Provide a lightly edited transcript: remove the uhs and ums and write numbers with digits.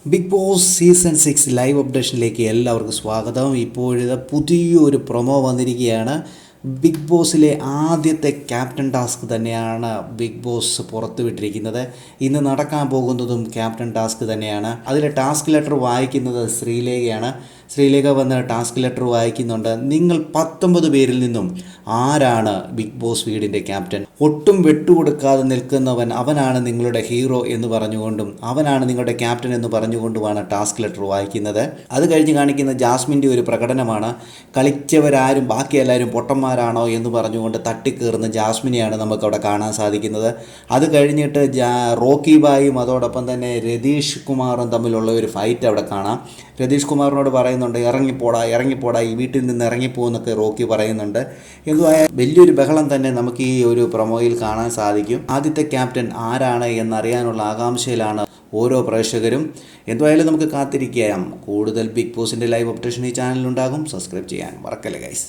Big boss season 6 live അപ്ഡേഷനിലേക്ക് എല്ലാവർക്കും സ്വാഗതം. ഇപ്പോഴത്തെ പുതിയൊരു പ്രൊമോ വന്നിരിക്കുകയാണ്. ബിഗ് ബോസിലെ ആദ്യത്തെ ക്യാപ്റ്റൻ ടാസ്ക് തന്നെയാണ് ബിഗ് ബോസ് പുറത്തുവിട്ടിരിക്കുന്നത്. ഇന്ന് നടക്കാൻ പോകുന്നതും ക്യാപ്റ്റൻ ടാസ്ക് തന്നെയാണ്. അതിലെ ടാസ്ക് ലെറ്റർ വായിക്കുന്നത് ശ്രീലേഖയാണ്. ശ്രീലേഖ വന്ന് ടാസ്ക് ലെറ്റർ വായിക്കുന്നുണ്ട്. നിങ്ങൾ 19 പേരിൽ നിന്നും ആരാണ് ബിഗ് ബോസ് വീടിൻ്റെ ക്യാപ്റ്റൻ? ഒട്ടും വെട്ടുകൊടുക്കാതെ നിൽക്കുന്നവൻ അവനാണ് നിങ്ങളുടെ ഹീറോ എന്ന് പറഞ്ഞുകൊണ്ടും അവനാണ് നിങ്ങളുടെ ക്യാപ്റ്റൻ എന്ന് പറഞ്ഞുകൊണ്ടുമാണ് ടാസ്ക് ലെറ്റർ വായിക്കുന്നത്. അത് കഴിഞ്ഞ് കാണിക്കുന്ന ജാസ്മിൻ്റെ ഒരു പ്രകടനമാണ്. കളിച്ചവരാരും ബാക്കി എല്ലാവരും പൊട്ടന്മാരാണോ എന്ന് പറഞ്ഞുകൊണ്ട് തട്ടിക്കയറുന്ന ജാസ്മിനെയാണ് നമുക്കവിടെ കാണാൻ സാധിക്കുന്നത്. അത് കഴിഞ്ഞിട്ട് റോക്കി ബായും അതോടൊപ്പം തന്നെ രതീഷ് കുമാറും തമ്മിലുള്ള ഒരു ഫൈറ്റ് അവിടെ കാണാം. രതീഷ് കുമാറിനോട് പറയുന്നുണ്ട്, ഇറങ്ങിപ്പോടാ ഈ വീട്ടിൽ നിന്ന് ഇറങ്ങിപ്പോന്നൊക്കെ റോക്കി പറയുന്നുണ്ട്. എന്തുവായ വലിയൊരു ബഹളം തന്നെ നമുക്ക് ഈ ഒരു പ്രൊമോയിൽ കാണാൻ സാധിക്കും. ആദ്യത്തെ ക്യാപ്റ്റൻ ആരാണ് എന്നറിയാനുള്ള ആകാംക്ഷയിലാണ് ഓരോ പ്രേക്ഷകരും. എന്തുവായാലും നമുക്ക് കാത്തിരിക്കാം. കൂടുതൽ ബിഗ് ബോസിൻ്റെ ലൈവ് അപ്ഡേഷൻ ഈ ചാനലിലുണ്ടാകും. സബ്സ്ക്രൈബ് ചെയ്യാൻ മറക്കല്ലേ ഗൈസ്.